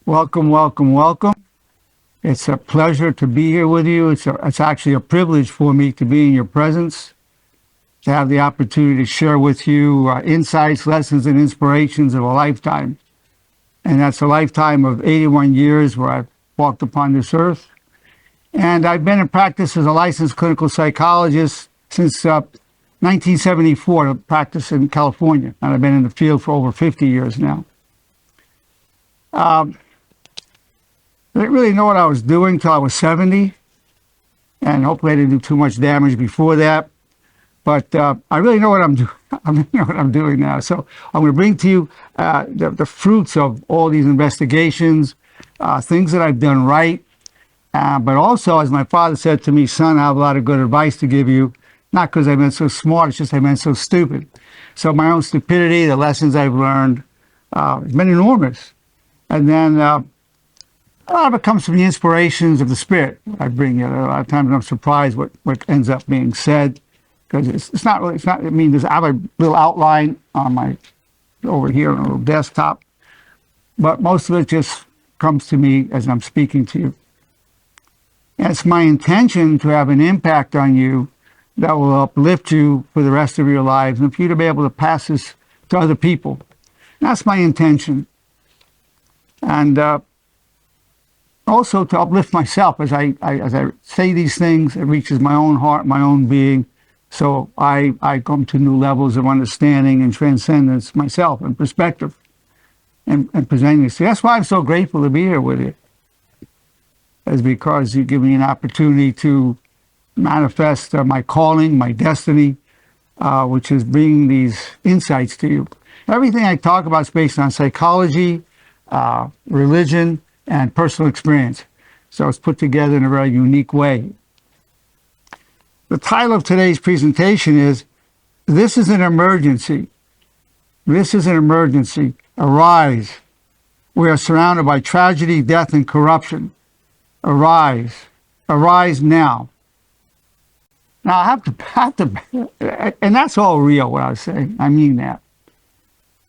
Welcome, welcome, welcome. It's a pleasure to be here with you. It's actually a privilege for me to be in your presence, to have the opportunity to share with you insights, lessons, and inspirations of a lifetime. And that's a lifetime of 81 years where I've walked upon this earth. And I've been in practice as a licensed clinical psychologist since 1974, to practice in California. And I've been in the field for over 50 years now. I didn't really know what I was doing until I was 70, and hopefully I didn't do too much damage before that. But I really know what I'm doing. I really know what I'm doing now. So I'm going to bring to you the fruits of all these investigations, things that I've done right. But also, as my father said to me, son, I have a lot of good advice to give you. Not because I've been so smart, it's just I've been so stupid. So my own stupidity, the lessons I've learned, has been enormous. And then a lot of it comes from the inspirations of the spirit I bring you. A lot of times I'm surprised what ends up being said, because it's not, I mean, I have a little outline on my, over here on a little desktop, but most of it just comes to me as I'm speaking to you. And it's my intention to have an impact on you that will uplift you for the rest of your lives, and for you to be able to pass this to other people. That's my intention. And also to uplift myself as I say these things. It reaches my own heart, my own being, so I come to new levels of understanding and transcendence myself and perspective, and presenting this. That's why I'm so grateful to be here with you, is because you give me an opportunity to manifest my calling, my destiny, which is bringing these insights to you. Everything I talk about is based on psychology, religion, and personal experience. So it's put together in a very unique way. The title of today's presentation is, This is an Emergency. This is an emergency. Arise. We are surrounded by tragedy, death, and corruption. Arise. Arise now. Now I have to, and that's all real, what I was saying. I mean that.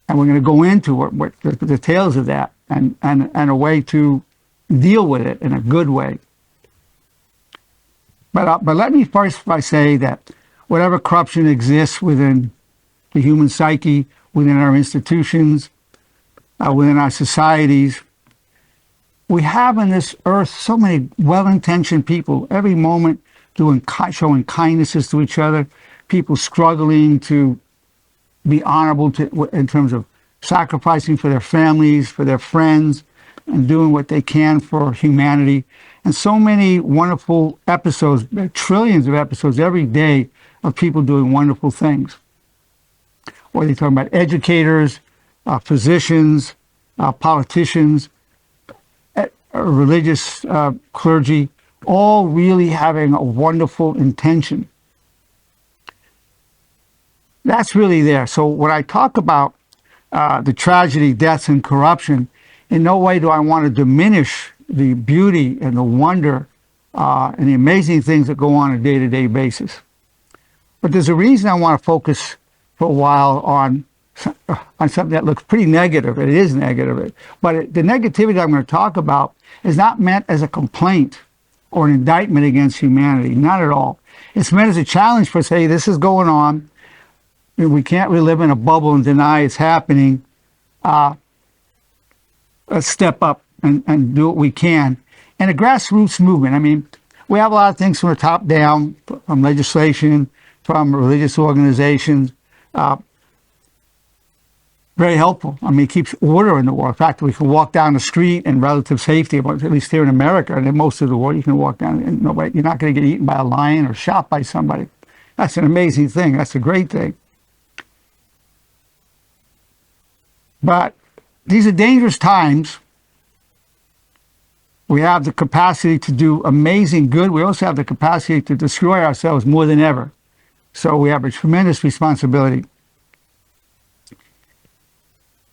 And we're going to go into what the details of that, and a way to deal with it in a good way. But let me first say that whatever corruption exists within the human psyche, within our institutions, within our societies, we have in this earth so many well-intentioned people every moment showing kindnesses to each other, people struggling to be honorable in terms of sacrificing for their families, for their friends, and doing what they can for humanity. And so many wonderful episodes, trillions of episodes every day of people doing wonderful things. Whether you're talking about educators, physicians, politicians, religious clergy, all really having a wonderful intention. That's really there. So when I talk about the tragedy, deaths, and corruption, in no way do I want to diminish the beauty and the wonder and the amazing things that go on a day-to-day basis. But there's a reason I want to focus for a while on something that looks pretty negative. It is negative. But the negativity I'm going to talk about is not meant as a complaint or an indictment against humanity. Not at all. It's meant as a challenge for, say, this is going on. We can't really live in a bubble and deny it's happening. Let's step up and do what we can. And a grassroots movement. I mean, we have a lot of things from the top down, from legislation, from religious organizations. Very helpful. I mean, it keeps order in the world. In fact, we can walk down the street in relative safety, at least here in America, and in most of the world, you can walk down and you're not going to get eaten by a lion or shot by somebody. That's an amazing thing. That's a great thing. But these are dangerous times. We have the capacity to do amazing good. We also have the capacity to destroy ourselves more than ever. So we have a tremendous responsibility.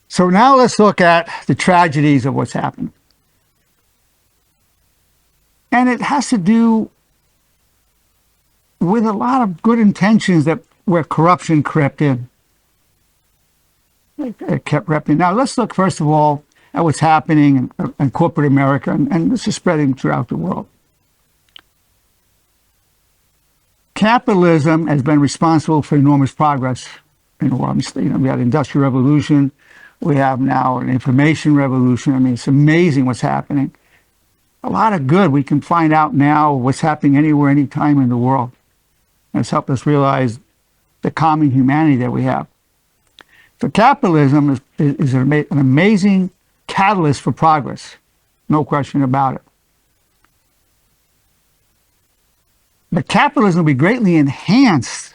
So now let's look at the tragedies of what's happened. And it has to do with a lot of good intentions where corruption crept in. It kept repping. Now let's look first of all at what's happening in corporate America, and this is spreading throughout the world. Capitalism has been responsible for enormous progress in the world. We had the Industrial Revolution. We have now an information revolution. I mean, it's amazing what's happening. A lot of good we can find out now what's happening anywhere, anytime in the world. And it's helped us realize the common humanity that we have. So capitalism is an amazing catalyst for progress. No question about it. But capitalism will be greatly enhanced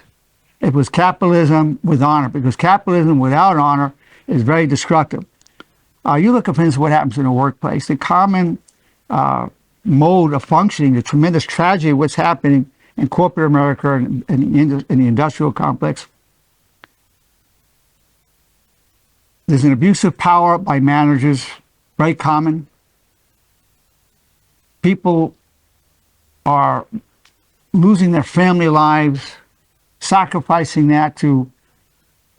if it was capitalism with honor, because capitalism without honor is very destructive. You look, for instance, what happens in the workplace. The common mode of functioning, the tremendous tragedy of what's happening in corporate America and in the industrial complex. There's an abuse of power by managers, very common. People are losing their family lives, sacrificing that in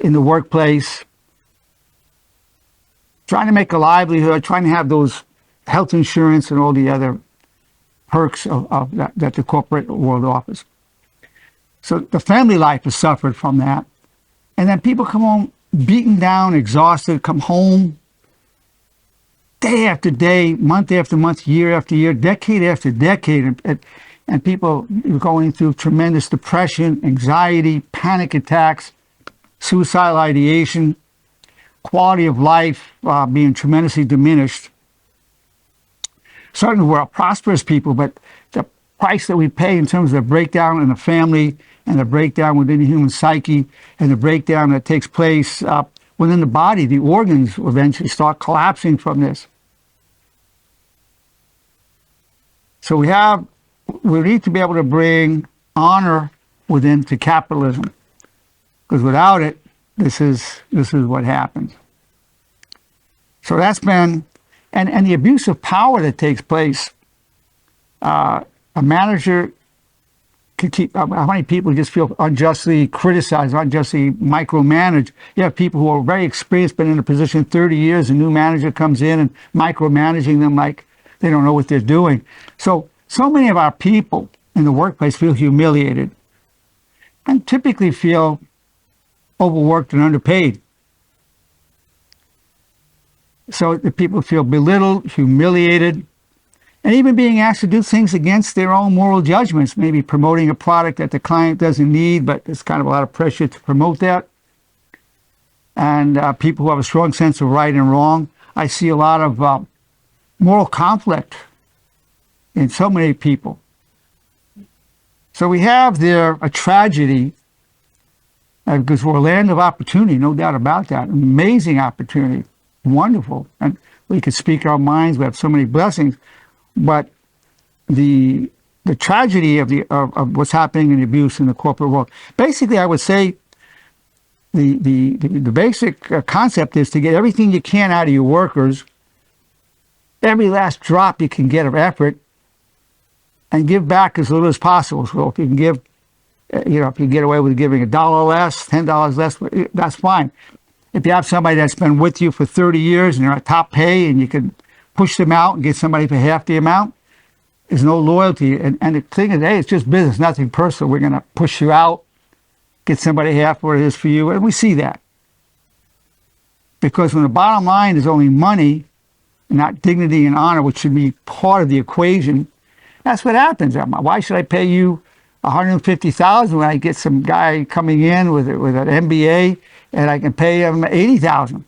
the workplace, trying to make a livelihood, trying to have those health insurance and all the other perks of that the corporate world offers. So the family life has suffered from that. And then people come home beaten down, exhausted, come home day after day, month after month, year after year, decade after decade. And people are going through tremendous depression, anxiety, panic attacks, suicidal ideation, quality of life being tremendously diminished. Certainly we're prosperous people, but the price that we pay in terms of the breakdown in the family and the breakdown within the human psyche and the breakdown that takes place within the body, the organs will eventually start collapsing from this. So we need to be able to bring honor within to capitalism, because without it, this is what happens. So that's been, and the abuse of power that takes place. A manager can keep, how many people just feel unjustly criticized, unjustly micromanaged? You have people who are very experienced, been in a position 30 years, a new manager comes in and micromanaging them like they don't know what they're doing. So many of our people in the workplace feel humiliated and typically feel overworked and underpaid. So the people feel belittled, humiliated, and even being asked to do things against their own moral judgments, maybe promoting a product that the client doesn't need, but there's kind of a lot of pressure to promote that. And people who have a strong sense of right and wrong. I see a lot of moral conflict in so many people. So we have there a tragedy, because we're a land of opportunity, no doubt about that. Amazing opportunity, wonderful. And we could speak our minds, we have so many blessings. But the tragedy of what's happening in abuse in the corporate world, basically I would say the basic concept is to get everything you can out of your workers, every last drop you can get of effort, and give back as little as possible. So if you can give, if you can get away with giving $1 less, $10 less, that's fine. If you have somebody that's been with you for 30 years and they're at top pay and you can push them out and get somebody for half the amount, there's no loyalty. And the thing is, hey, it's just business, nothing personal. We're going to push you out, get somebody half what it is for you. And we see that. Because when the bottom line is only money, not dignity and honor, which should be part of the equation, that's what happens. Why should I pay you $150,000 when I get some guy coming in with an MBA and I can pay him $80,000?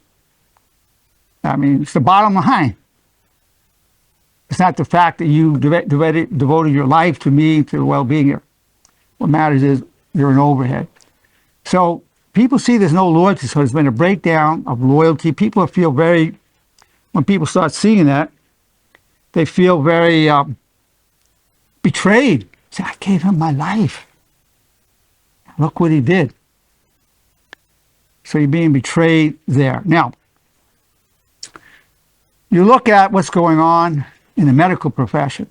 I mean, it's the bottom line. It's not the fact that you devoted your life to me, to the well-being here. What matters is you're an overhead. So people see there's no loyalty, so there's been a breakdown of loyalty. People feel very, when people start seeing that, they feel very betrayed. Say, I gave him my life. Look what he did. So you're being betrayed there. Now, you look at what's going on in the medical profession.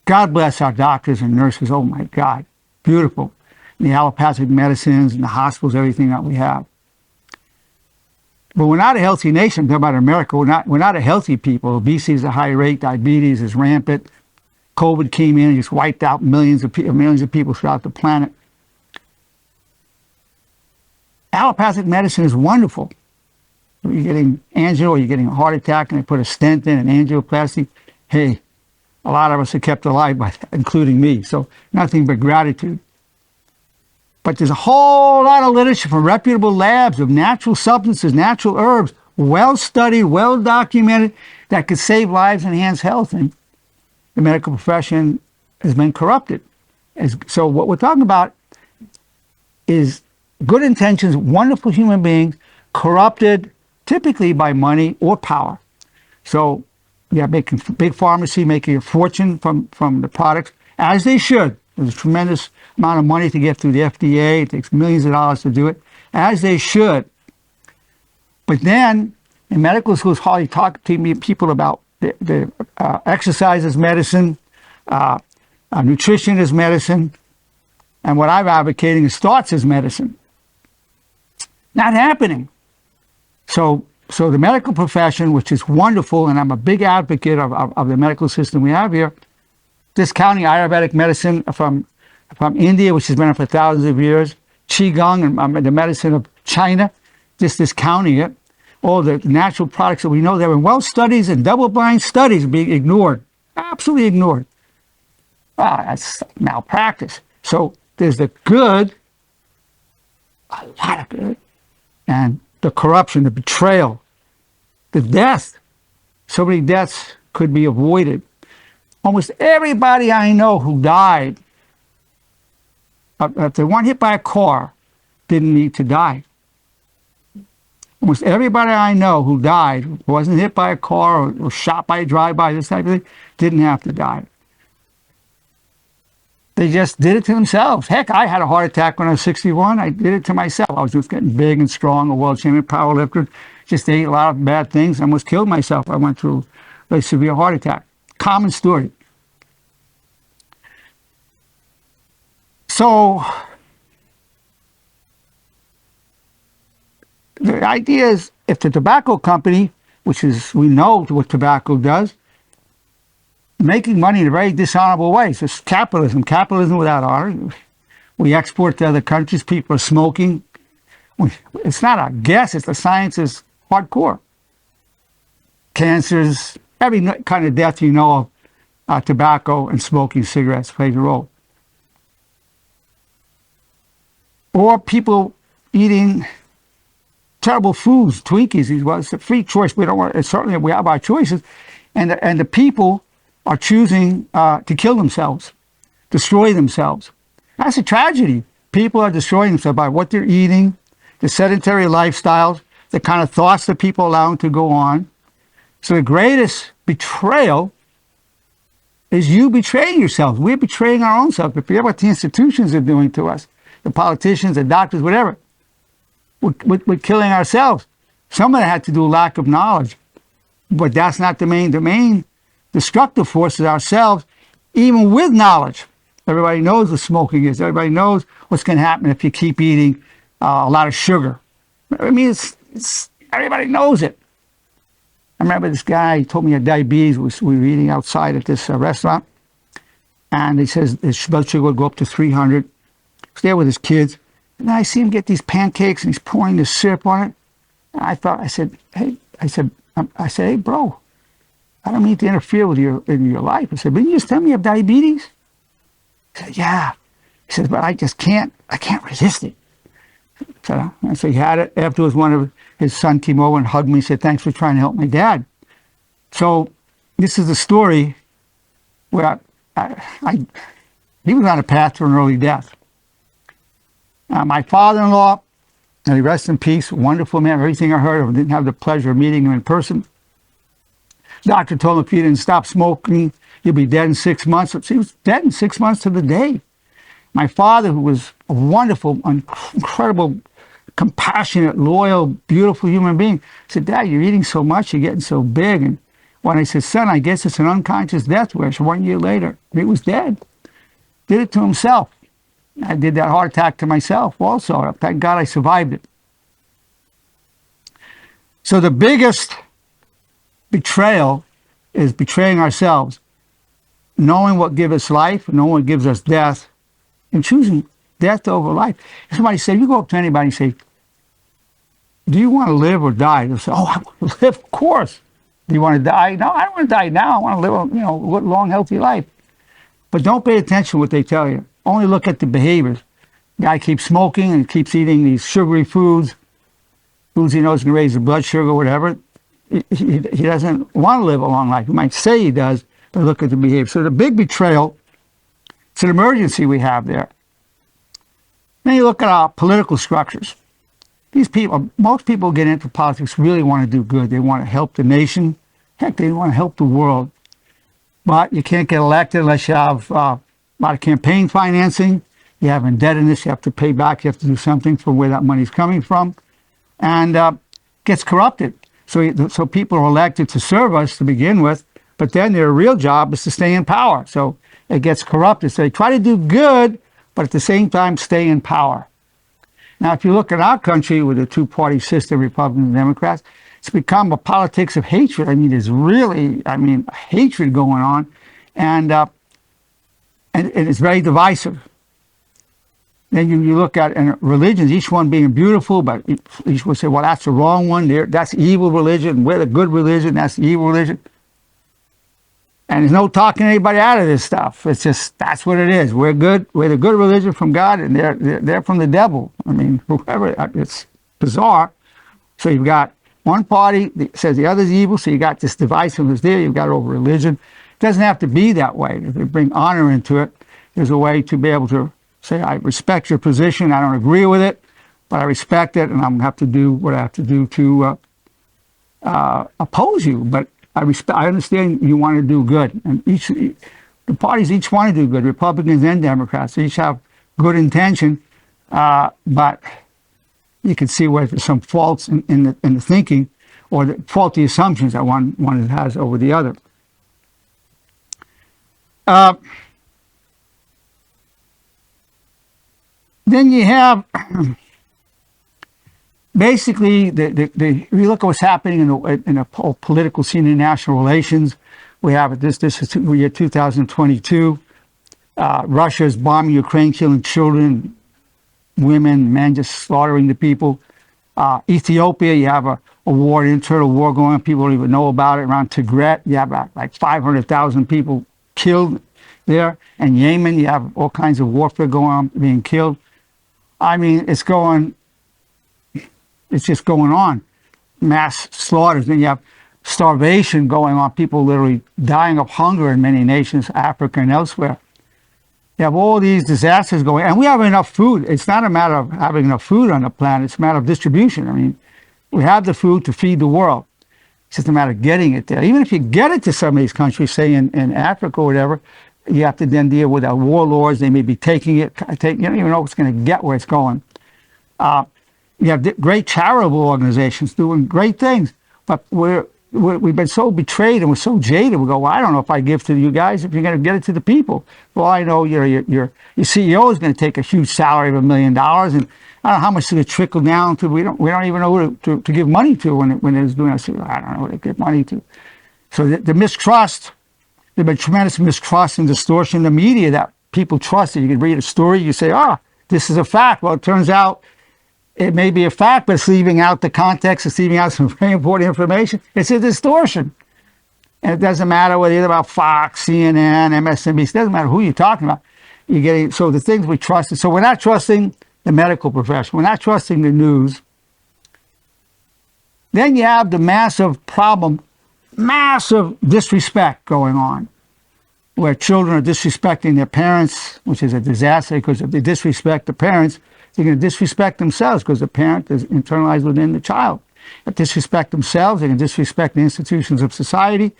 God bless our doctors and nurses. Oh my God, beautiful. And the allopathic medicines and the hospitals, everything that we have. But we're not a healthy nation. I'm talking about America. We're not a healthy people. Obesity is a high rate. Diabetes is rampant. COVID came in and just wiped out millions of people throughout the planet. Allopathic medicine is wonderful. You're getting angio, you're getting a heart attack, and they put a stent in, an angioplasty. Hey, a lot of us are kept alive by that, including me. So nothing but gratitude. But there's a whole lot of literature from reputable labs of natural substances, natural herbs, well-studied, well-documented, that could save lives and enhance health. And the medical profession has been corrupted. So what we're talking about is good intentions, wonderful human beings, corrupted typically by money or power. So yeah, making big pharmacy, making a fortune from the products, as they should. There's a tremendous amount of money to get through the FDA. It takes millions of dollars to do it, as they should. But then in medical schools, hardly talk to people about the exercise as medicine, nutrition as medicine, and what I'm advocating is thoughts as medicine. Not happening. So the medical profession, which is wonderful, and I'm a big advocate of the medical system we have here, discounting Ayurvedic medicine from India, which has been around for thousands of years, Qigong and the medicine of China, just discounting it. All the natural products that we know, there were well studies and double-blind studies being ignored, absolutely ignored. That's malpractice. So there's the good, a lot of good, and the corruption, the betrayal, the death. So many deaths could be avoided. Almost everybody I know who died, if they weren't hit by a car, didn't need to die. Almost everybody I know who died, who wasn't hit by a car or shot by a drive-by, this type of thing, didn't have to die. They just did it to themselves. Heck, I had a heart attack when I was 61. I did it to myself. I was just getting big and strong, a world champion powerlifter. Just ate a lot of bad things. I almost killed myself. I went through a very severe heart attack. Common story. So the idea is, if the tobacco company, which is, we know what tobacco does, making money in a very dishonorable way. So it's capitalism without honor. We export to other countries. People are smoking. It's not a guess. It's the science is hardcore. Cancers, every kind of death you know of, tobacco and smoking cigarettes plays a role. Or people eating terrible foods, Twinkies. Well, it's a free choice. We don't want. Certainly, we have our choices, and the people are choosing to kill themselves, destroy themselves. That's a tragedy. People are destroying themselves by what they're eating, the sedentary lifestyles, the kind of thoughts that people allow them to go on. So the greatest betrayal is you betraying yourself. We're betraying our own self. Forget what the institutions are doing to us, the politicians, the doctors, whatever. We're killing ourselves. Some of that had to do with lack of knowledge, but that's not the main. The main destructive force is ourselves, even with knowledge. Everybody knows what smoking is. Everybody knows what's going to happen if you keep eating a lot of sugar. I mean, it's everybody knows it. I remember this guy told me he had diabetes. We were eating outside at this restaurant, and he says his blood sugar would go up to 300. He's there with his kids, and then I see him get these pancakes, and he's pouring this syrup on it. And I said, hey, bro, I don't mean to interfere with in your life. I said, but you just tell me you have diabetes? He said, yeah. He says, but I can't resist it. So he had it. Afterwards, one of his son came over and hugged me and said, thanks for trying to help my dad. So this is the story where he was on a path to an early death. My father-in-law, and he rests in peace, wonderful man, everything I heard of, didn't have the pleasure of meeting him in person. Doctor told him if he didn't stop smoking, you'll be dead in 6 months. So he was dead in 6 months to the day. My father, who was a wonderful, incredible, compassionate, loyal, beautiful human being, said, Dad, you're eating so much, you're getting so big. And when I said, son, I guess it's an unconscious death wish. 1 year later, he was dead. Did it to himself. I did that heart attack to myself also. Thank God I survived it. So the biggest betrayal is betraying ourselves, knowing what gives us life, knowing what gives us death, and choosing death over life. If somebody said, you go up to anybody and say, do you want to live or die? They'll say, oh, I want to live, of course. Do you want to die? No, I don't want to die now. I want to live a long, healthy life. But don't pay attention to what they tell you. Only look at the behaviors. Guy keeps smoking and keeps eating these sugary foods he knows can raise the blood sugar, whatever. He doesn't want to live a long life. He might say he does, but look at the behavior. So the big betrayal, it's an emergency we have there. Then you look at our political structures. These people, most people get into politics really want to do good. They want to help the nation. Heck, they want to help the world. But you can't get elected unless you have a lot of campaign financing. You have indebtedness. You have to pay back. You have to do something for where that money's coming from. And gets corrupted. So people are elected to serve us to begin with, but then their real job is to stay in power. So it gets corrupted. So they try to do good, but at the same time stay in power. Now, if you look at our country with a two-party system, Republicans and Democrats, it's become a politics of hatred. I mean, there's really, hatred going on, and it's very divisive. Then you look at religions, each one being beautiful, but each will say, well, that's the wrong one. That's evil religion. We're the good religion. That's the evil religion. And there's no talking anybody out of this stuff. It's just, that's what it is. We're good. We're the good religion from God, and they're from the devil. I mean, whoever, it's bizarre. So you've got one party that says the other's evil, so you got this divisiveness there. You've got over religion. It doesn't have to be that way. If you bring honor into it, there's a way to be able to say, I respect your position, I don't agree with it, but I respect it, and I'm going to have to do what I have to do to oppose you. But I understand you want to do good. And the parties each want to do good, Republicans and Democrats. They each have good intention, but you can see where there's some faults in the thinking, or the faulty assumptions that one has over the other. Then you have basically if you look at what's happening in the whole political scene in national relations. We have this is year 2022. Russia is bombing Ukraine, killing children, women, men, just slaughtering the people. Ethiopia, you have a war, an internal war going on. People don't even know about it. Around Tigray, you have like 500,000 people killed there. And Yemen, you have all kinds of warfare going on, being killed. I mean, it's just going on. Mass slaughters. Then you have starvation going on. People literally dying of hunger in many nations, Africa and elsewhere. You have all these disasters going, and we have enough food. It's not a matter of having enough food on the planet. It's a matter of distribution. I mean, we have the food to feed the world. It's just a matter of getting it there. Even if you get it to some of these countries, say in Africa or whatever, you have to then deal with our warlords. They may be taking it. You don't even know if it's going to get where it's going. You have great charitable organizations doing great things, but we've been so betrayed and we're so jaded. We go, well, I don't know if I give to you guys if you're going to get it to the people. Well, I know your CEO is going to take a huge salary of $1 million, and I don't know how much it trickle down to. We don't even know who to give money to when it's doing. I don't know who to give money to. So the mistrust. There's been tremendous mistrust and distortion in the media that people trusted. You can read a story, you say, this is a fact. Well, it turns out it may be a fact, but it's leaving out the context. It's leaving out some very important information. It's a distortion. And it doesn't matter whether you're about Fox, CNN, MSNBC. It doesn't matter who you're talking about. So the things we trusted. So we're not trusting the medical profession. We're not trusting the news. Then you have the massive problem, massive disrespect going on, where children are disrespecting their parents, which is a disaster, because if they disrespect the parents, they're going to disrespect themselves, because the parent is internalized within the child. If they disrespect themselves, they can disrespect the institutions of society,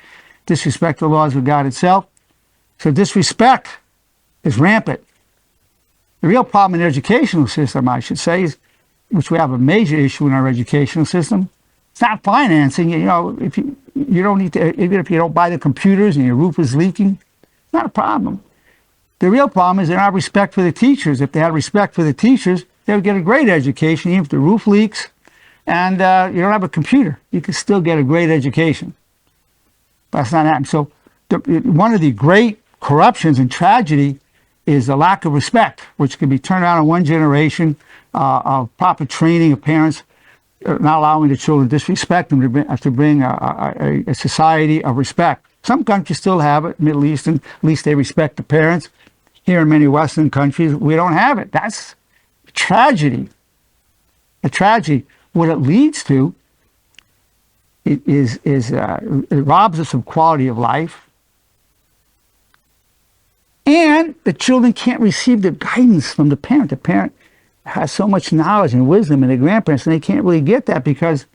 disrespect the laws of God itself. So disrespect is rampant. The real problem in the educational system, I should say, is, which we have a major issue in our educational system, it's not financing. If you don't need to, even if you don't buy the computers and your roof is leaking, it's not a problem. The real problem is they don't have respect for the teachers. If they had respect for the teachers, they would get a great education, even if the roof leaks, and you don't have a computer, you can still get a great education. But that's not happening. So one of the great corruptions and tragedy is the lack of respect, which can be turned around in one generation of proper training of parents, not allowing the children to disrespect them, to bring a society of respect. Some countries still have it, Middle Eastern, at least they respect the parents. Here in many Western countries, we don't have it. That's a tragedy. A tragedy. What it leads to is it robs us of quality of life. And the children can't receive the guidance from the parent. The parent has so much knowledge and wisdom, and the grandparents, and they can't really get that because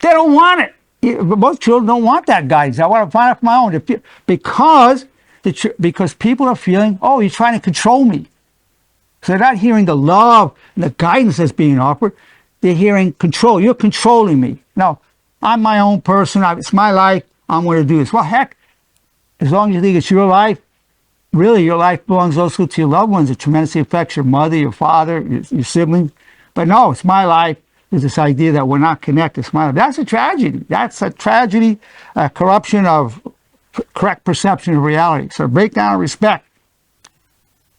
they don't want it. Most children don't want that guidance. I want to find out for my own. Because people are feeling, oh, you're trying to control me. So they're not hearing the love and the guidance that's being offered. They're hearing control. You're controlling me. No, I'm my own person. It's my life. I'm going to do this. Well, heck, as long as you think it's your life, really your life belongs also to your loved ones. It tremendously affects your mother, your father, your siblings. But no, it's my life. There's this idea that we're not connected. It's my life. That's a tragedy. That's a tragedy, a corruption of correct perception of reality. So breakdown of respect.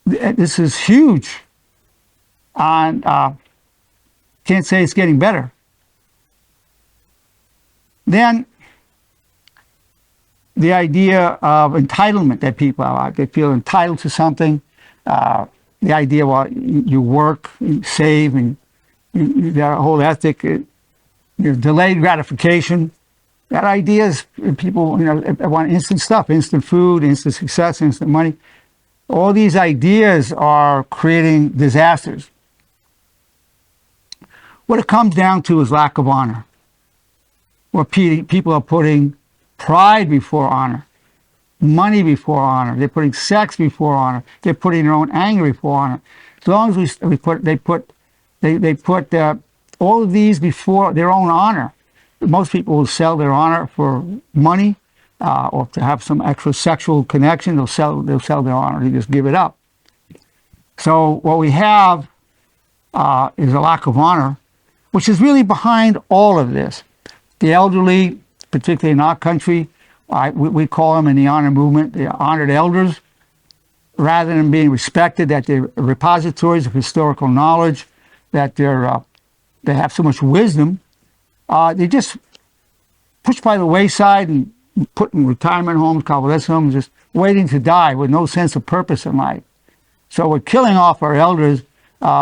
This is huge. And can't say it's getting better. Then the idea of entitlement that people have. They feel entitled to something. The idea, well, you work, you save, and that whole ethic, delayed gratification. That idea is people, want instant stuff, instant food, instant success, instant money. All these ideas are creating disasters. What it comes down to is lack of honor. Where people are putting pride before honor, money before honor. They're putting sex before honor. They're putting their own anger before honor. As long as they put all of these before their own honor. Most people will sell their honor for money, or to have some extra sexual connection. They'll sell their honor. They just give it up. So what we have is a lack of honor, which is really behind all of this. The elderly, particularly in our country, we call them in the honor movement, the honored elders, rather than being respected, that they're repositories of historical knowledge, that they have so much wisdom. They just pushed by the wayside and put in retirement homes, convalescent homes, just waiting to die with no sense of purpose in life. So we're killing off our elders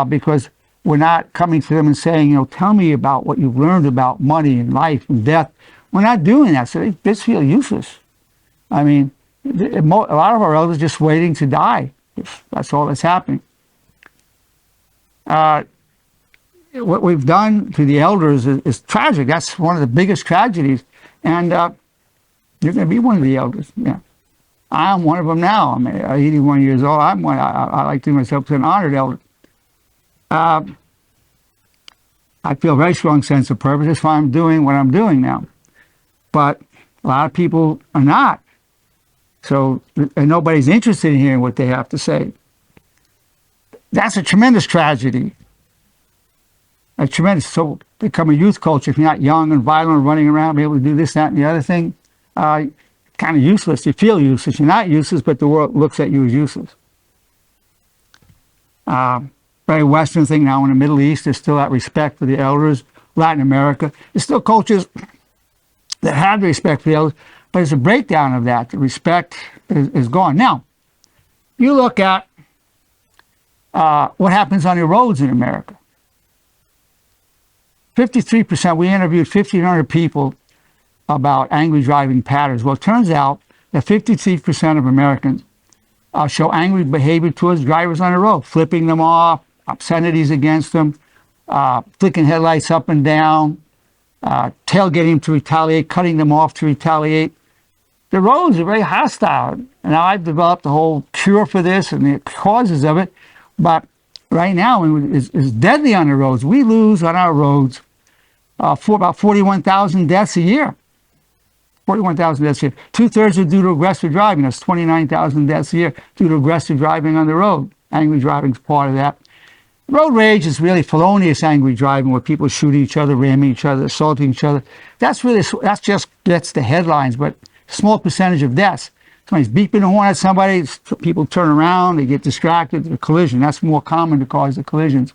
because we're not coming to them and saying, tell me about what you've learned about money and life and death. We're not doing that, so they just feel useless. I mean, a lot of our elders are just waiting to die. That's all that's happening. What we've done to the elders is tragic. That's one of the biggest tragedies. And you're going to be one of the elders. Yeah, I'm one of them now. I'm 81 years old. I like to think myself as an honored elder. I feel a very strong sense of purpose. That's why I'm doing what I'm doing now. But a lot of people are not. So, and nobody's interested in hearing what they have to say. That's a tremendous tragedy. A tremendous. So, become a youth culture. If you're not young and violent and running around, be able to do this, that, and the other thing, kind of useless. You feel useless. You're not useless, but the world looks at you as useless. Very Western thing now in the Middle East. There's still that respect for the elders. Latin America. There's still cultures that have the respect for the elders, but it's a breakdown of that. The respect is gone. Now, you look at what happens on the roads in America. 53%, we interviewed 1,500 people about angry driving patterns. Well, it turns out that 53% of Americans show angry behavior towards drivers on the road, flipping them off, obscenities against them, flicking headlights up and down, tailgating them to retaliate, cutting them off to retaliate. The roads are very hostile. Now, I've developed a whole cure for this and the causes of it, but right now it's deadly on the roads. We lose on our roads for about 41,000 deaths a year. 41,000 deaths a year. 2/3 are due to aggressive driving. That's 29,000 deaths a year due to aggressive driving on the road. Angry driving is part of that. Road rage is really felonious angry driving, where people shooting each other, ramming each other, assaulting each other. That's just gets the headlines, but small percentage of deaths. Somebody's beeping the horn at somebody, people turn around, they get distracted, a collision. That's more common to cause the collisions.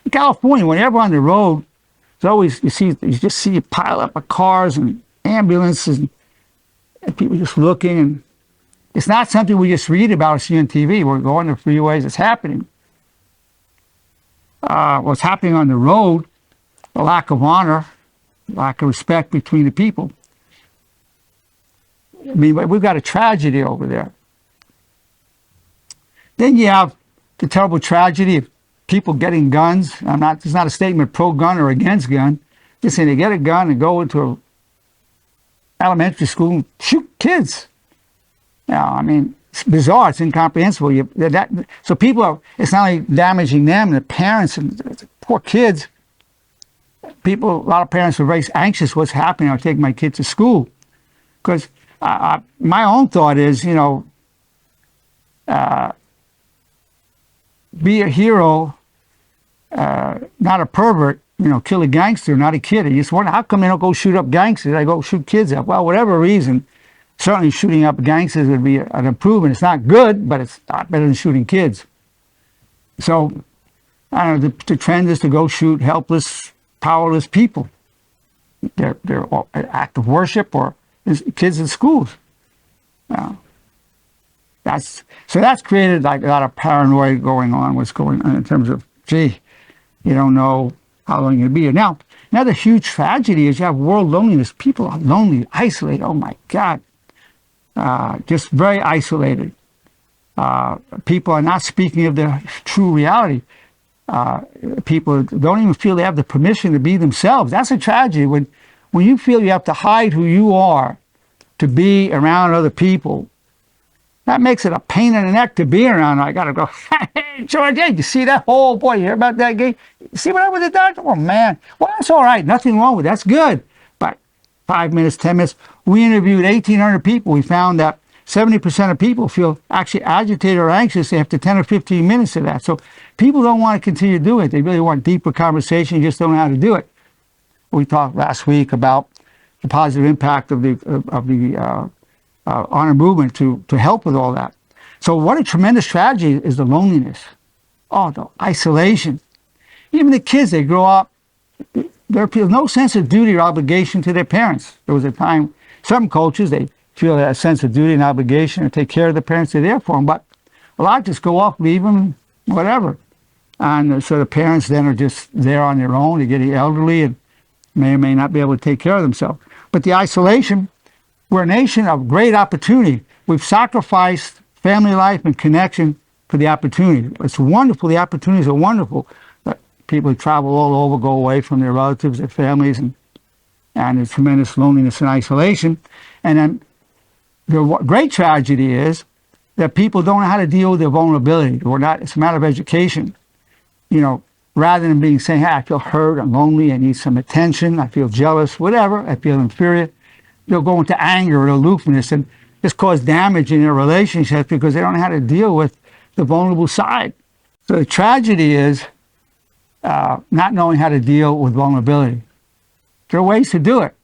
In California, whenever on the road, it's always, you just see a pile up of cars and ambulances and people just looking. And it's not something we just read about or see on TV. We're going to freeways, it's happening. What's happening on the road, a lack of honor, lack of respect between the people. I mean, we've got a tragedy over there. Then you have the terrible tragedy of people getting guns. It's not a statement pro-gun or against gun. Just saying they get a gun and go into an elementary school and shoot kids. Now, I mean, it's bizarre. It's incomprehensible. So people are, it's not only damaging them, the parents and the poor kids. A lot of parents are very anxious what's happening. I'll take my kid to school. Because my own thought is, be a hero, not a pervert, kill a gangster, not a kid. You just wonder, how come they don't go shoot up gangsters? They go shoot kids up. Well, whatever reason, certainly shooting up gangsters would be an improvement. It's not good, but it's not better than shooting kids. So, I don't know, the trend is to go shoot helpless, powerless people. They're an act of worship, or kids in schools. That's created like a lot of paranoia going on, what's going on in terms of, gee, you don't know how long you're going to be here. Now, another huge tragedy is you have world loneliness. People are lonely, isolated. Oh my God. Just very isolated. People are not speaking of their true reality. People don't even feel they have the permission to be themselves. That's a tragedy. When you feel you have to hide who you are to be around other people, that makes it a pain in the neck to be around. I got to go, hey, George, hey, you see that? Oh, boy, you hear about that guy? You see what happened with the doctor? Oh, man. Well, that's all right. Nothing wrong with it. That's good. But 5 minutes, 10 minutes. We interviewed 1,800 people. We found that 70% of people feel actually agitated or anxious after 10 or 15 minutes of that. So people don't want to continue to do it. They really want deeper conversation. You just don't know how to do it. We talked last week about the positive impact of the honor movement to help with all that. So what a tremendous tragedy is the loneliness. Oh, the isolation. Even the kids, they grow up, there feels no sense of duty or obligation to their parents. There was a time, some cultures, they feel a sense of duty and obligation to take care of the parents, they're there for them, but a lot just go off, leave them, whatever. And so the parents then are just there on their own. They get elderly and may or may not be able to take care of themselves. But the isolation, we're a nation of great opportunity. We've sacrificed family life and connection for the opportunity. It's wonderful. The opportunities are wonderful. But people who travel all over go away from their relatives, their families, and there's tremendous loneliness and isolation. And then the great tragedy is that people don't know how to deal with their vulnerability. It's a matter of education. Rather than being saying, hey, I feel hurt, I'm lonely, I need some attention, I feel jealous, whatever, I feel inferior, they'll go into anger or aloofness and just cause damage in their relationships because they don't know how to deal with the vulnerable side. So the tragedy is not knowing how to deal with vulnerability. There are ways to do it.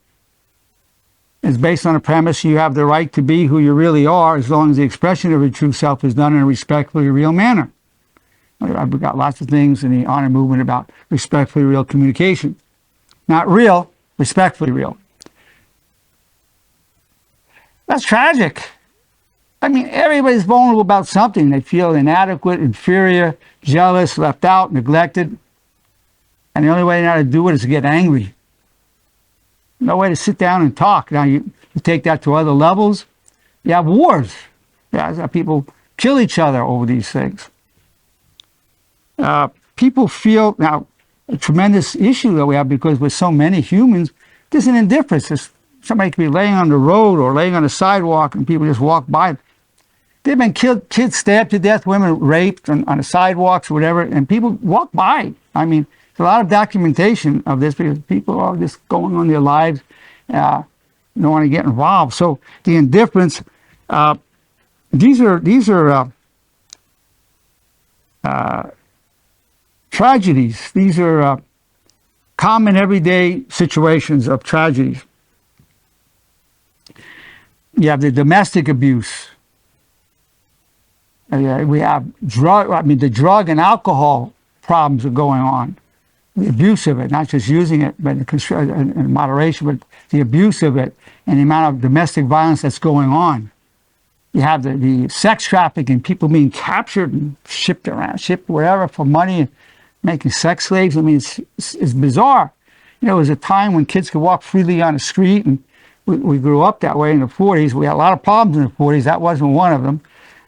It's based on a premise you have the right to be who you really are as long as the expression of your true self is done in a respectfully real manner. I've got lots of things in the honor movement about respectfully real communication. Not real, respectfully real. That's tragic. I mean, everybody's vulnerable about something. They feel inadequate, inferior, jealous, left out, neglected. And the only way they know how to do it is to get angry. No way to sit down and talk. Now, you take that to other levels. You have wars. People kill each other over these things. People feel, now, a tremendous issue that we have because with so many humans, there's an indifference. Somebody could be laying on the road or laying on the sidewalk and people just walk by. They've been killed, kids stabbed to death, women raped on the sidewalks or whatever, and people walk by. I mean, there's a lot of documentation of this because people are just going on their lives, don't want to get involved. So the indifference, these are tragedies. These are common everyday situations of tragedies. You have the domestic abuse. We have the drug and alcohol problems are going on. The abuse of it, not just using it, but in moderation, but the abuse of it and the amount of domestic violence that's going on. You have the sex trafficking, people being captured and shipped wherever for money and making sex slaves. I mean, it's bizarre. You know, there was a time when kids could walk freely on the street, and we grew up that way in the 40s. We had a lot of problems in the 40s. That wasn't one of them.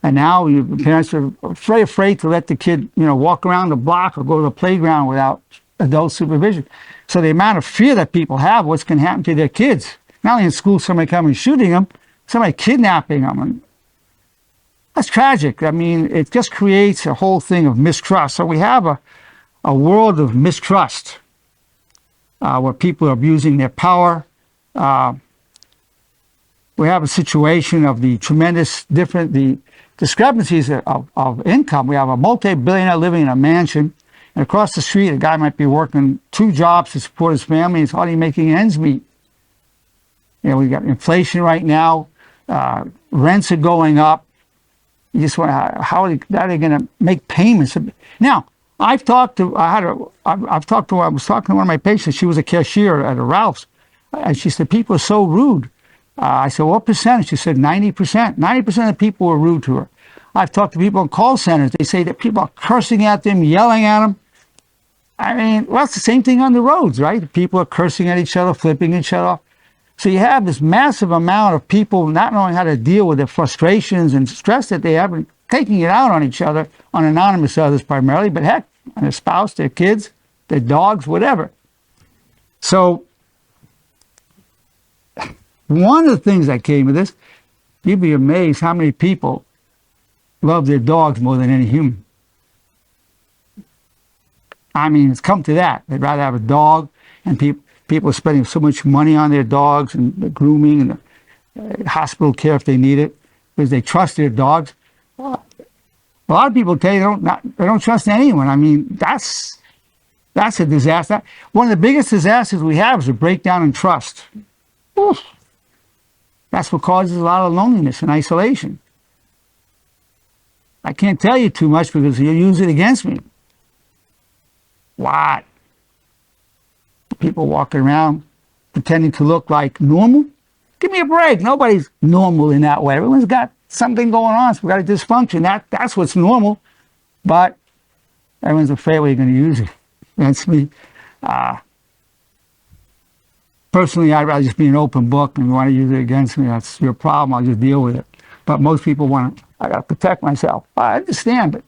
And now parents are afraid to let the kid, walk around the block or go to the playground without adult supervision. So the amount of fear that people have, what's going to happen to their kids, not only in school, somebody coming and shooting them, somebody kidnapping them. And that's tragic. I mean, it just creates a whole thing of mistrust. So we have a world of mistrust where people are abusing their power. We have a situation of the tremendous the discrepancies of income. We have a multi-billionaire living in a mansion, and across the street, a guy might be working 2 jobs to support his family. He's hardly making ends meet. We've got inflation right now. Rents are going up. You just wonder how are they going to make payments? Now, I was talking to one of my patients. She was a cashier at a Ralph's, and she said people are so rude. I said, what percentage? She said 90%. 90% of people were rude to her. I've talked to people in call centers. They say that people are cursing at them, yelling at them. I mean, well, it's the same thing on the roads, right? People are cursing at each other, flipping each other off. So you have this massive amount of people not knowing how to deal with their frustrations and stress that they have, and taking it out on each other, on anonymous others primarily, but heck, on their spouse, their kids, their dogs, whatever. So one of the things that came of this, you'd be amazed how many people love their dogs more than any human. I mean, it's come to that. They'd rather have a dog, and people are spending so much money on their dogs and the grooming and the hospital care if they need it, because they trust their dogs. A lot of people tell you they don't trust anyone. I mean, that's a disaster. One of the biggest disasters we have is a breakdown in trust. Oof. That's what causes a lot of loneliness and isolation. I can't tell you too much because you'll use it against me. What? People walking around pretending to look like normal? Give me a break. Nobody's normal in that way. Everyone's got something going on. So we've got a dysfunction. That's what's normal. But everyone's afraid we're going to use it against me. Personally, I'd rather just be an open book, and you want to use it against me, that's your problem. I'll just deal with it. But most people I got to protect myself. I understand, but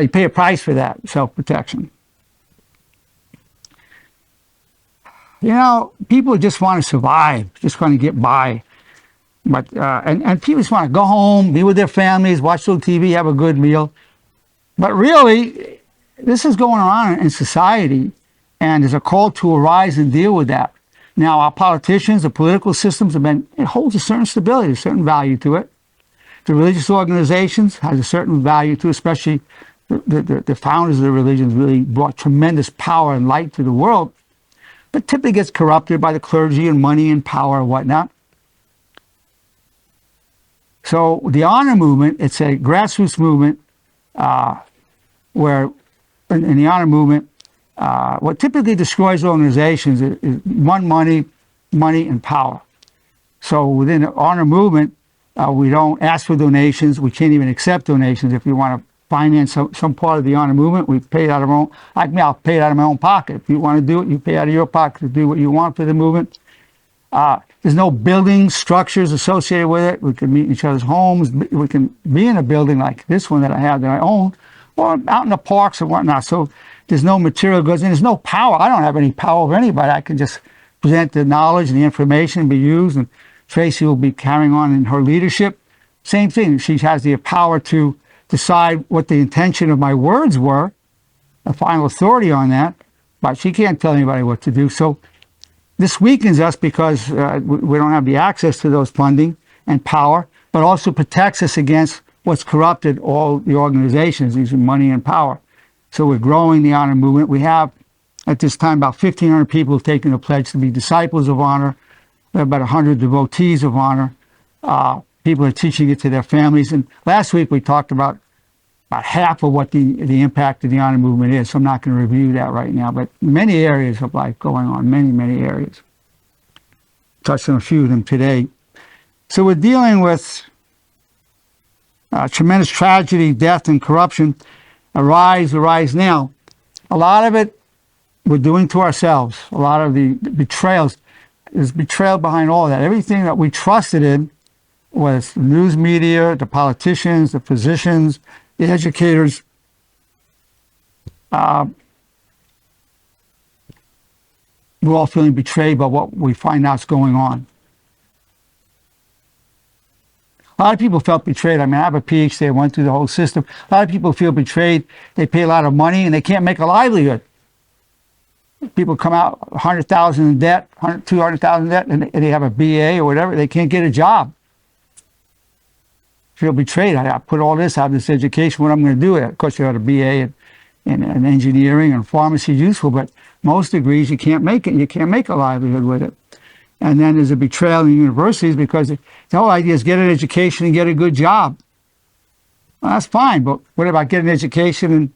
you pay a price for that, self-protection. People just want to survive, just want to get by. But and people just want to go home, be with their families, watch a little TV, have a good meal. But really, this is going on in society, and there's a call to arise and deal with that. Now, our politicians, the political systems it holds a certain stability, a certain value to it. The religious organizations has a certain value to it, especially the founders of the religions really brought tremendous power and light to the world, but typically gets corrupted by the clergy and money and power and whatnot. So the honor movement, it's a grassroots movement where in the honor movement, what typically destroys organizations is money, and power. So within the honor movement, we don't ask for donations. We can't even accept donations. If you want to finance some part of the honor movement, we pay it out of our own. I'll pay it out of my own pocket. If you want to do it, you pay out of your pocket to do what you want for the movement. There's no building structures associated with it. We can meet in each other's homes. We can be in a building like this one that I have that I own, or out in the parks and whatnot. So there's no material goods, and there's no power. I don't have any power over anybody. I can just present the knowledge and the information be used, and Tracy will be carrying on in her leadership. Same thing. She has the power to decide what the intention of my words were, a final authority on that, but she can't tell anybody what to do. So this weakens us because we don't have the access to those funding and power, but also protects us against what's corrupted all the organizations using money and power. So we're growing the honor movement. We have, at this time, about 1,500 people have taken the pledge to be disciples of honor. We have about 100 devotees of honor. People are teaching it to their families. And last week we talked about half of what the impact of the honor movement is. So I'm not going to review that right now. But many areas of life going on, many areas. Touched on a few of them today. So we're dealing with tremendous tragedy, death, and corruption. Arise now. A lot of it we're doing to ourselves. A lot of the betrayals. There's betrayal behind all that. Everything that we trusted in was the news media, the politicians, the physicians, the educators. We're all feeling betrayed by what we find out's going on. A lot of people felt betrayed. I mean, I have a Ph.D. I went through the whole system. A lot of people feel betrayed. They pay a lot of money and they can't make a livelihood. People come out 100,000 in debt, 200,000 in debt, and they have a BA or whatever. They can't get a job. Feel betrayed. I put all this out of this education. What I'm going to do? Of course, you have a BA in engineering and pharmacy is useful, but most degrees you can't make it. You can't make a livelihood with it. And then there's a betrayal in universities because the whole idea is get an education and get a good job. Well, that's fine, but what about getting an education and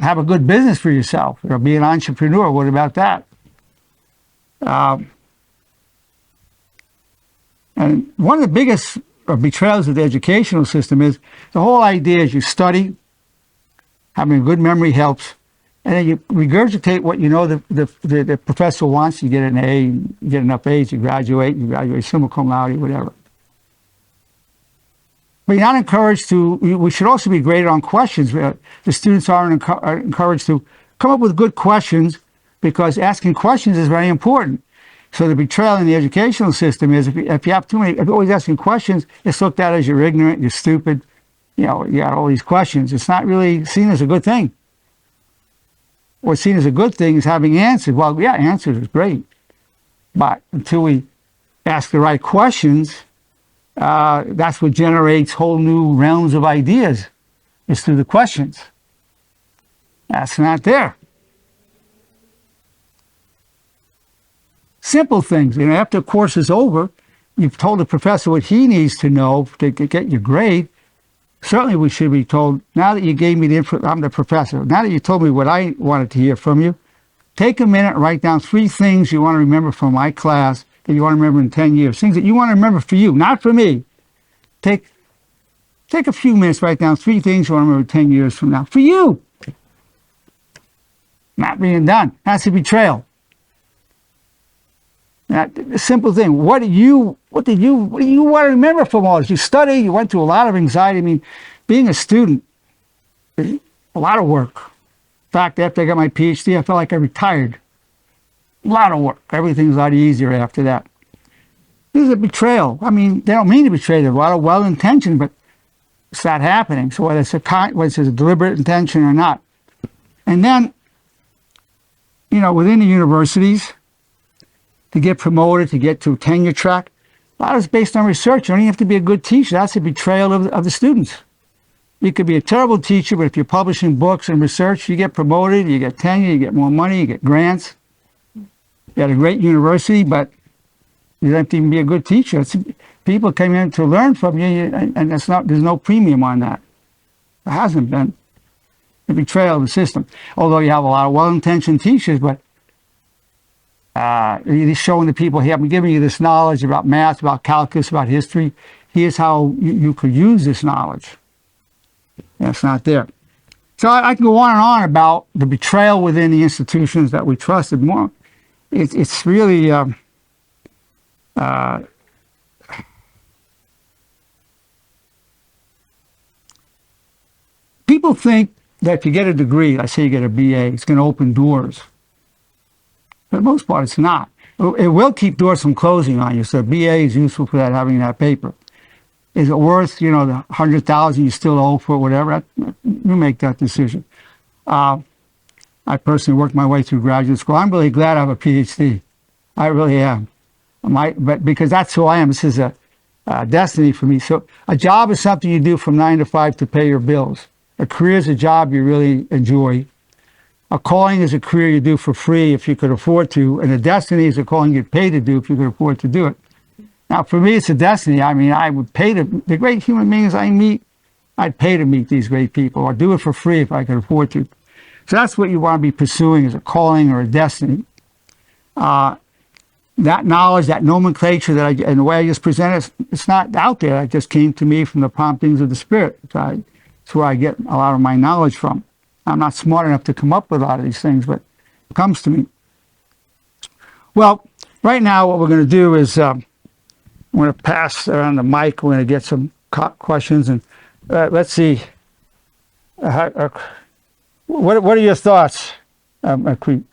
have a good business for yourself, or be an entrepreneur? What about that? And one of the biggest betrayals of the educational system is the whole idea is you study, having a good memory helps, and then you regurgitate what you know the professor wants. You get an A, you get enough A's, you graduate summa cum laude, whatever. But you're not encouraged to, we should also be graded on questions. The students are encouraged to come up with good questions because asking questions is very important. So the betrayal in the educational system is if you have too many, if you're always asking questions, it's looked at as you're ignorant, you're stupid, you got all these questions. It's not really seen as a good thing. What's seen as a good thing is having answers. Well, yeah, answers is great. But until we ask the right questions, that's what generates whole new realms of ideas, is through the questions. That's not there. Simple things. After a course is over, you've told the professor what he needs to know to get your grade. Certainly we should be told, now that you gave me the info, I'm the professor, now that you told me what I wanted to hear from you, take a minute and write down 3 things you want to remember from my class that you want to remember in 10 years. Things that you want to remember for you, not for me. Take a few minutes, write down 3 things you want to remember 10 years from now. For you. Not being done. That's a betrayal. Now, a simple thing. What do you want to remember from all this? You study, you went through a lot of anxiety. I mean, being a student is a lot of work. In fact, after I got my Ph.D., I felt like I retired. A lot of work. Everything's a lot easier after that. This is a betrayal. I mean, they don't mean to betray. There's a lot of well-intentioned, but it's not happening. So whether it's a deliberate intention or not. And then, within the universities, to get promoted, to get to a tenure track, a lot of it's based on research. You don't even have to be a good teacher. That's a betrayal of the students. You could be a terrible teacher, but if you're publishing books and research, you get promoted, you get tenure, you get more money, you get grants. You had a great university, but you don't have to even be a good teacher. People came in to learn from you, and there's no premium on that. There hasn't been. The betrayal of the system. Although you have a lot of well-intentioned teachers, but you're showing the people, hey, I'm giving you this knowledge about math, about calculus, about history. Here's how you could use this knowledge. That's not there. So I can go on and on about the betrayal within the institutions that we trusted more. It's really people think that if you get a degree, let's say you get a BA, it's going to open doors. For the most part, it's not. It will keep doors from closing on you. So BA is useful for that, having that paper. Is it worth, the 100,000 you still owe for whatever? You make that decision. I personally worked my way through graduate school. I'm really glad I have a Ph.D. I really am. But because that's who I am. This is a destiny for me. So a job is something you do from 9 to 5 to pay your bills. A career is a job you really enjoy. A calling is a career you do for free if you could afford to, and a destiny is a calling you pay to do if you could afford to do it. Now, for me, it's a destiny. I mean, I would pay to, the great human beings I meet, I'd pay to meet these great people, or do it for free if I could afford to. So that's what you want to be pursuing, is a calling or a destiny. That knowledge, that nomenclature and the way I just presented, it's not out there. It just came to me from the promptings of the Spirit. It's where I get a lot of my knowledge from. I'm not smart enough to come up with a lot of these things, but it comes to me. Well, right now what we're going to do is I'm going to pass around the mic. We're going to get some questions, and let's see. What are your thoughts, Creep?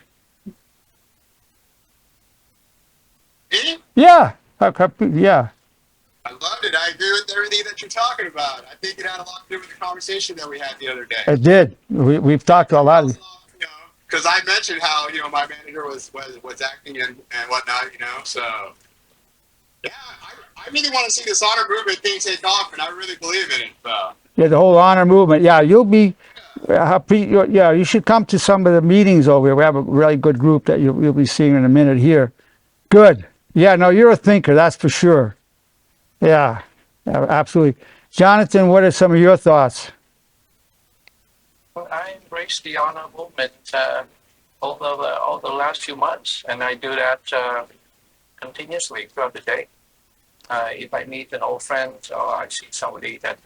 Me? Yeah. Yeah. I loved it. I agree with everything that you're talking about. I think it had a lot to do with the conversation that we had the other day. It did. We've talked a lot. Because I mentioned how, my manager was acting and whatnot, so yeah, I really want to see this honor movement thing take off, and I really believe in it. Yeah, the whole honor movement. Yeah, you'll be. Yeah, you should come to some of the meetings over here. We have a really good group that you'll be seeing in a minute here. Good. Yeah, no, you're a thinker, that's for sure. Yeah, absolutely. Jonathan, what are some of your thoughts? Well, I embrace the honor movement all the last few months, and I do that continuously throughout the day. If I meet an old friend or I see somebody that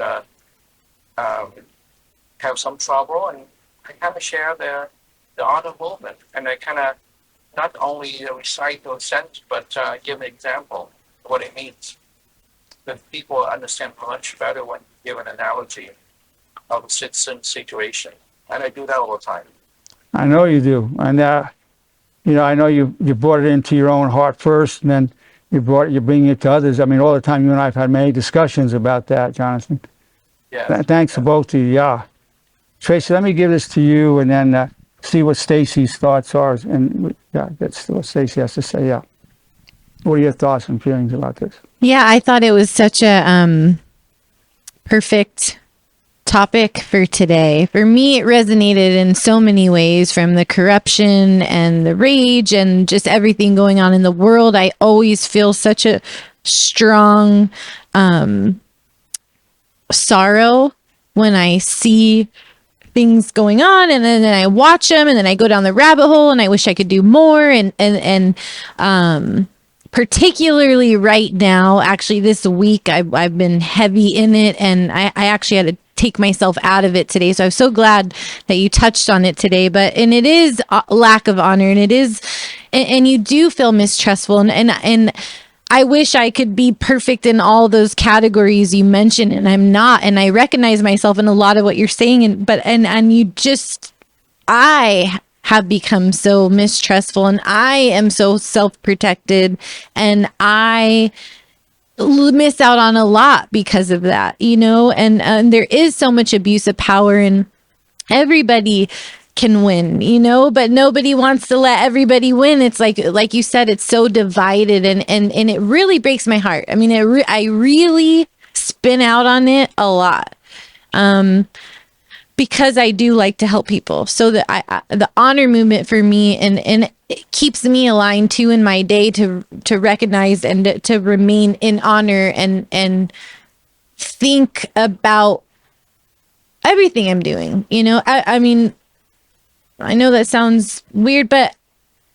have some trouble, and I kind of share the honor movement, and I kind of not only recite those sentences, but give an example of what it means. That people understand much better when you give an analogy of a situation. And I do that all the time. I know you do. And, I know you brought it into your own heart first, and then you bring it to others. I mean, all the time you and I have had many discussions about that, Jonathan. Yeah. Thanks to both of you, yeah. Tracy, let me give this to you, and then see what Stacy's thoughts are. And, yeah, that's what Stacy has to say, yeah. What are your thoughts and feelings about this? Yeah, I thought it was such a perfect topic for today. For me, it resonated in so many ways, from the corruption and the rage and just everything going on in the world. I always feel such a strong sorrow when I see things going on, and then I watch them, and then I go down the rabbit hole, and I wish I could do more. And particularly right now, actually this week, I've been heavy in it, and I actually had to take myself out of it today. So I'm so glad that you touched on it today. And it is lack of honor, and it is, and you do feel mistrustful, and I wish I could be perfect in all those categories you mentioned, and I'm not. And I recognize myself in a lot of what you're saying, I have become so mistrustful, and I am so self-protected, and I miss out on a lot because of that, and there is so much abuse of power, and everybody can win, but nobody wants to let everybody win. It's like you said, it's so divided, and it really breaks my heart. I mean, I really spin out on it a lot. Because I do like to help people. So the honor movement for me, and it keeps me aligned too in my day to recognize and to remain in honor and think about everything I'm doing. I mean, I know that sounds weird, but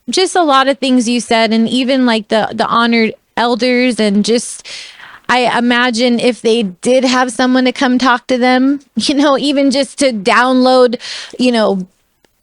just a lot of things you said, and even like the honored elders, and just, I imagine if they did have someone to come talk to them, even just to download,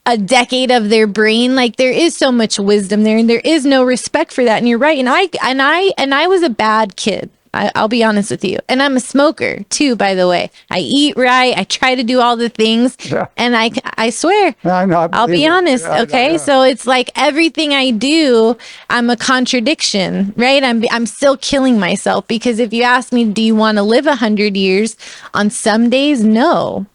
a decade of their brain, like there is so much wisdom there, and there is no respect for that. And you're right. And I was a bad kid. I'll be honest with you. And I'm a smoker too, by the way. I eat right. I try to do all the things. Yeah. And I swear, I'll be honest. Yeah, okay. Yeah. So it's like everything I do, I'm a contradiction, right? I'm still killing myself, because if you ask me, do you want to live 100 years? On some days, no.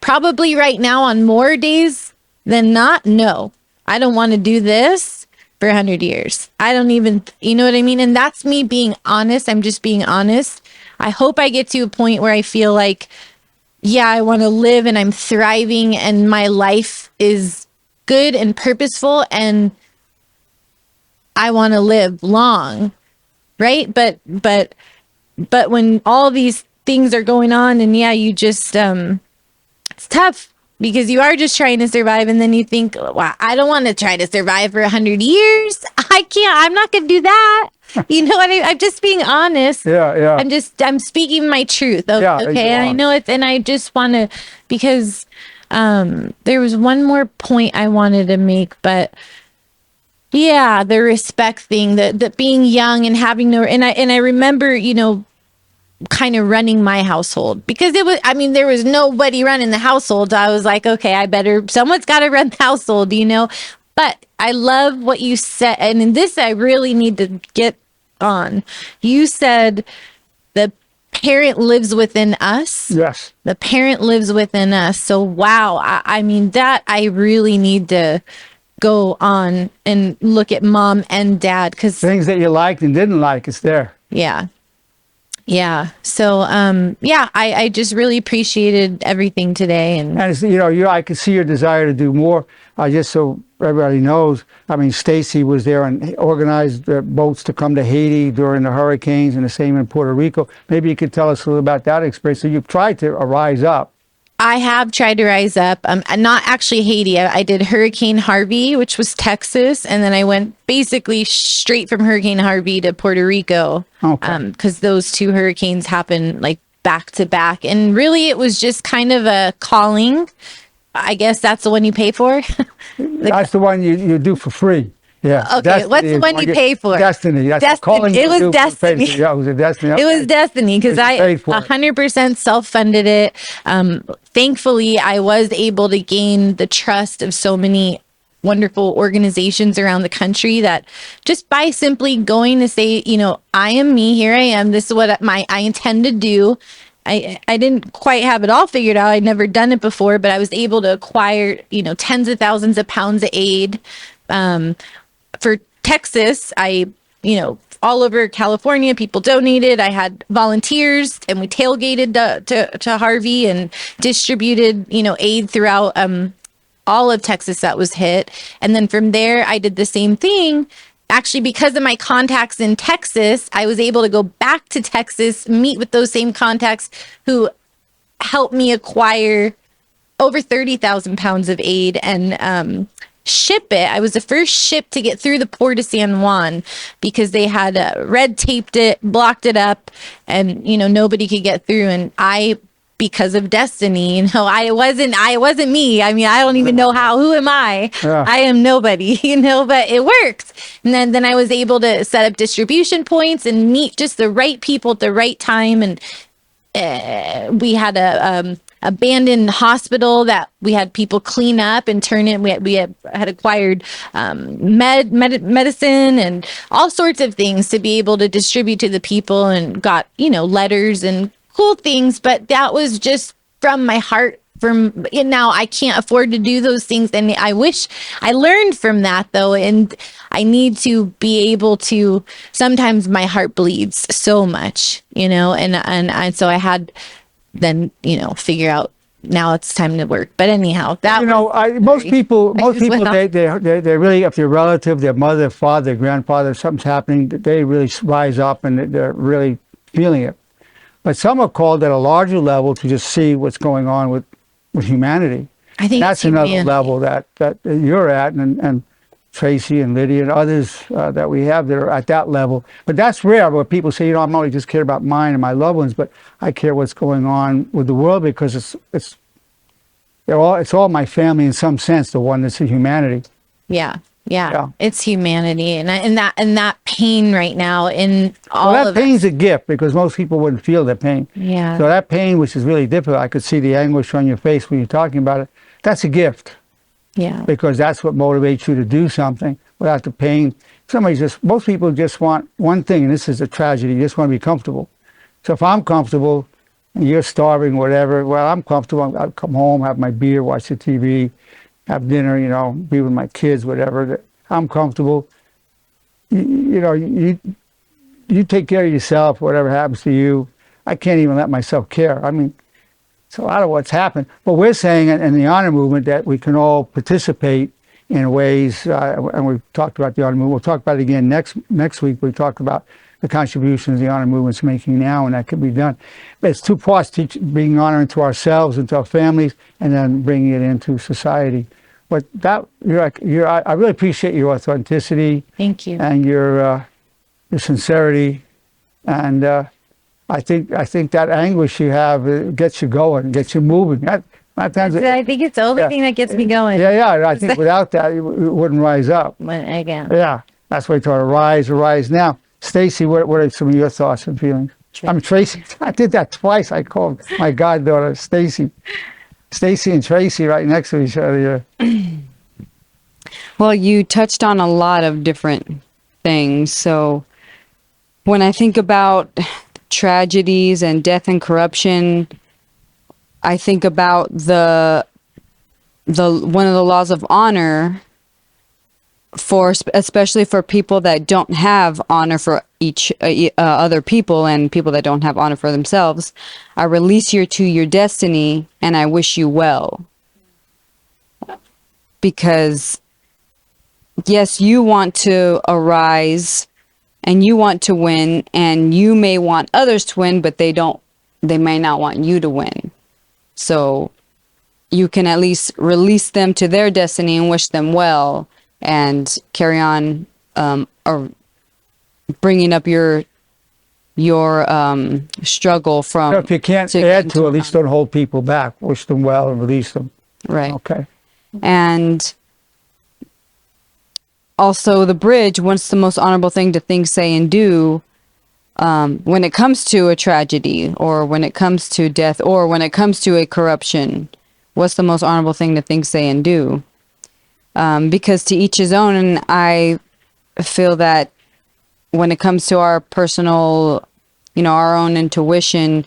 Probably right now on more days than not, no. I don't want to do this for 100 years. I don't even, you know what I mean? And that's me being honest. I'm just being honest. I hope I get to a point where I feel like yeah, I want to live and I'm thriving and my life is good and purposeful and I want to live long, right? But when all these things are going on and yeah, you just it's tough because you are just trying to survive and then you think, wow, I don't want to try to survive for 100 years. I can't. I'm not going to do that. You know what? I'm just being honest. Yeah. I'm speaking my truth. Yeah, Okay. you're I know it. And I just want to, because there was one more point I wanted to make, but yeah, the respect thing, the being young and having no, and I remember, you know, kind of running my household because it was, I mean, there was nobody running the household. I was like, okay, someone's got to run the household, you know. But I love what you said, and in this I really need to get on. You said the parent lives within us. Yes. The parent lives within us. So wow, I mean that I really need to go on and look at mom and dad because Things that you liked and didn't like, it's there. yeah. Yeah. So, yeah, I just really appreciated everything today. And And it's, I could see your desire to do more. Just so everybody knows, I mean, Stacy was there and organized the boats to come to Haiti during the hurricanes, and the same in Puerto Rico. Maybe you could tell us a little about that experience. So you've tried to rise up. I have tried to rise up. Not actually Haiti. I did Hurricane Harvey, which was Texas. And then I went basically straight from Hurricane Harvey to Puerto Rico. Okay. Because those two hurricanes happened like back to back. And really, it was just kind of a calling. I guess that's the one you pay for. That's the one you do for free. Yeah. Okay, Destiny what's the is one you pay for? Destiny. That's Destiny. calling It you was do for Destiny. free. Yeah, it was a Destiny. It was Destiny because You I paid for it. 100% self-funded it. Thankfully, I was able to gain the trust of so many wonderful organizations around the country that just by simply going to say, you know, I am me, here I am, this is what I intend to do. I didn't quite have it all figured out. I'd never done it before, but I was able to acquire, you know, tens of thousands of pounds of aid. For Texas, all over California, people donated. I had volunteers and we tailgated to Harvey and distributed, you know, aid throughout all of Texas that was hit. And then from there, I did the same thing. Actually, because of my contacts in Texas, I was able to go back to Texas, meet with those same contacts who helped me acquire over 30,000 pounds of aid and ship it. I was the first ship to get through the port of San Juan because they had red taped it, blocked it up, and you know nobody could get through. And I, because of destiny, you know, I wasn't me. I mean, I don't even know how. Who am I? Yeah. I am nobody, you know. But it worked. And then I was able to set up distribution points and meet just the right people at the right time. And we had a abandoned hospital that we had people clean up and turn it. We had acquired medicine and all sorts of things to be able to distribute to the people, and got, you know, letters and cool things. But that was just from my heart. Now I can't afford to do those things, and I wish I learned from that though. And I need to be able to. Sometimes my heart bleeds so much, you know, and so I had then, you know, figure out now it's time to work. But anyhow, that most people just went off. they really, if their relative, their mother, father, grandfather, something's happening, they really rise up and they're really feeling it. But some are called at a larger level to just see what's going on with humanity. I think That's it's another humanity. level that you're at, and Tracy and Lydia and others that we have that are at that level. But that's rare, where people say, you know, I'm not only just care about mine and my loved ones, but I care what's going on with the world, because it's all my family in some sense, the oneness of humanity. Yeah. Yeah. It's humanity, and that pain right now in all Well, that of it. pain's a gift, because most people wouldn't feel the pain. Yeah. So that pain, which is really difficult, I could see the anguish on your face when you're talking about it. That's a gift, Yeah. because that's what motivates you to do something. Without the pain, most people just want one thing, and this is a tragedy, you just want to be comfortable. So if I'm comfortable and you're starving, whatever, well, I'm comfortable. I'll come home, have my beer, watch the TV, have dinner, you know, be with my kids, whatever. I'm comfortable. You take care of yourself, whatever happens to you. I can't even let myself care. I mean, It's a lot of what's happened. But we're saying in the honor movement that we can all participate in ways, and we've talked about the honor movement. We'll talk about it again next week. We talked about the contributions the honor movement's making now, and that can be done. But it's two parts: bringing honor into ourselves, into our families, and then bringing it into society. But that I really appreciate your authenticity. Thank you. And your sincerity, and I think that anguish you have gets you going, gets you moving. I think it's the only thing that gets me going. Yeah. I think without that, you wouldn't rise up. Again. Yeah, that's why I taught to rise now. Stacy, what are some of your thoughts and feelings? I'm Tracy. I did that twice. I called my goddaughter Stacy. Stacy and Tracy right next to each other. Well, you touched on a lot of different things. So when I think about tragedies and death and corruption, I think about the one of the laws of honor especially for people that don't have honor for each other people and people that don't have honor for themselves. I release you to your destiny and I wish you well. Because yes, you want to arise and you want to win, and you may want others to win, but they may not want you to win. So you can at least release them to their destiny and wish them well, and carry on or bringing up your struggle from. So if you can't add to, at least don't hold people back. Wish them well and release them. Right. Okay. And also the bridge, what's the most honorable thing to think, say, and do when it comes to a tragedy, or when it comes to death, or when it comes to a corruption? What's the most honorable thing to think, say, and do? Because to each his own, and I feel that when it comes to our personal, our own intuition,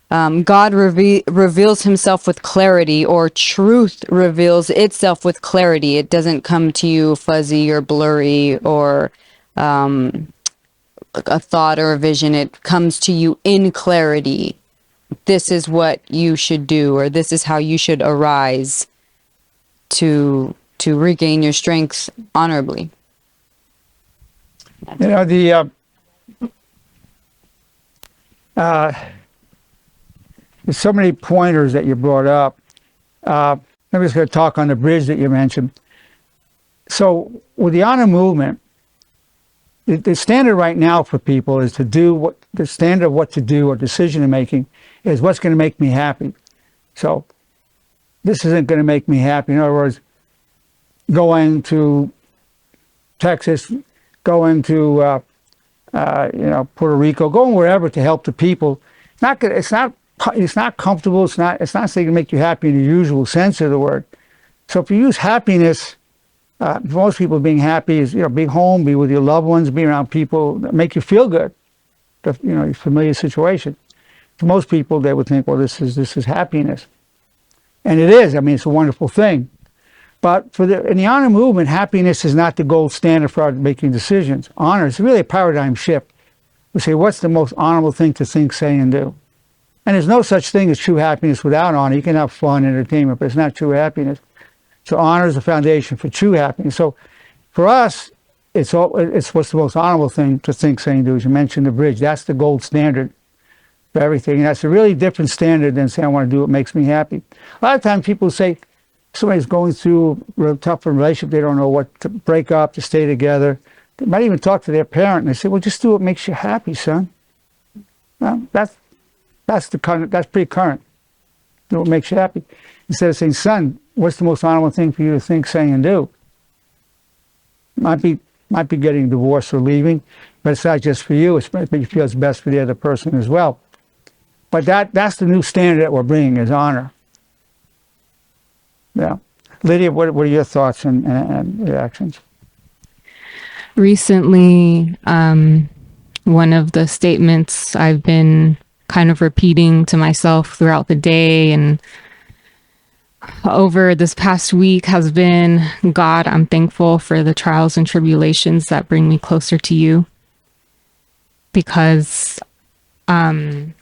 God reveals himself with clarity, or truth reveals itself with clarity. It doesn't come to you fuzzy or blurry or a thought or a vision. It comes to you in clarity. This is what you should do, or this is how you should arise to regain your strength honorably. There's so many pointers that you brought up. I'm just going to talk on the bridge that you mentioned. So with the honor movement, the standard right now for people is to do what the standard of what to do, or decision making, is what's going to make me happy. So this isn't going to make me happy. In other words, going to Texas, going to Puerto Rico, going wherever to help the people. It's not comfortable. It's not saying to make you happy in the usual sense of the word. So if you use happiness, for most people, being happy is being home, be with your loved ones, be around people that make you feel good. Your familiar situation. For most people, they would think, well, this is happiness, and it is. I mean, it's a wonderful thing. But in the honor movement, happiness is not the gold standard for our making decisions. Honor is really a paradigm shift. We say, what's the most honorable thing to think, say, and do? And there's no such thing as true happiness without honor. You can have fun, entertainment, but it's not true happiness. So honor is the foundation for true happiness. So for us, it's what's the most honorable thing to think, say, and do. As you mentioned, the bridge. That's the gold standard for everything. And that's a really different standard than saying, I want to do what makes me happy. A lot of times people say, somebody's going through a real tough relationship, they don't know what to break up, to stay together. They might even talk to their parent and they say, well, just do what makes you happy, son. Well, that's pretty current. Do what makes you happy. Instead of saying, son, what's the most honorable thing for you to think, say, and do? Might be getting divorced or leaving, but it's not just for you. It's make you feel it's best for the other person as well. But that's the new standard that we're bringing, is honor. Yeah. Lydia, what are your thoughts and reactions? Recently, one of the statements I've been kind of repeating to myself throughout the day and over this past week has been, God, I'm thankful for the trials and tribulations that bring me closer to you. Because I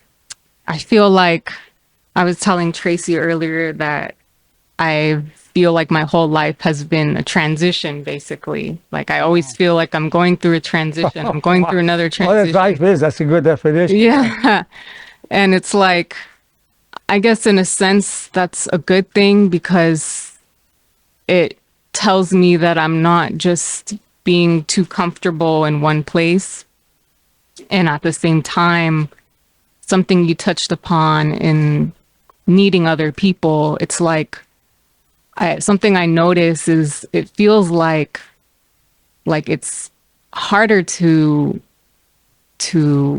feel like I was telling Tracy earlier that I feel like my whole life has been a transition, basically. Like I always feel like I'm going through a transition. I'm going through another Well, that's transition. life is. That's a good definition. Yeah. And it's like, I guess in a sense, that's a good thing because it tells me that I'm not just being too comfortable in one place. And at the same time, something you touched upon in needing other people, it's like something I notice is it feels like it's harder to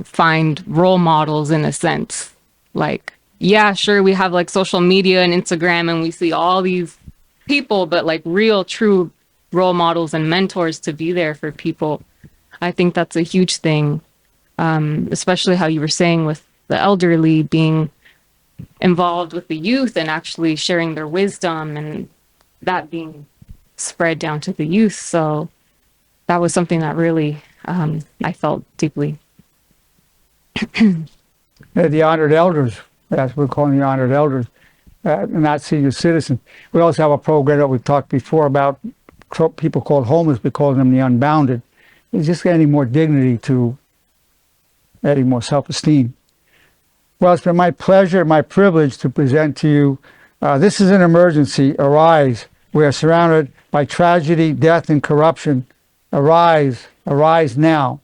find role models in a sense. Like, yeah, sure, we have like social media and Instagram and we see all these people, but like real, true role models and mentors to be there for people. I think that's a huge thing, especially how you were saying with the elderly being involved with the youth and actually sharing their wisdom and that being spread down to the youth. So that was something that really I felt deeply. The honored elders, that's what we're calling the honored elders, not senior citizens. We also have a program that we've talked before about people called homeless. We call them the unbounded. It's just adding more dignity to adding more self-esteem. Well, it's been my pleasure, my privilege to present to you. This is an emergency. Arise. We are surrounded by tragedy, death, and corruption. Arise. Arise now.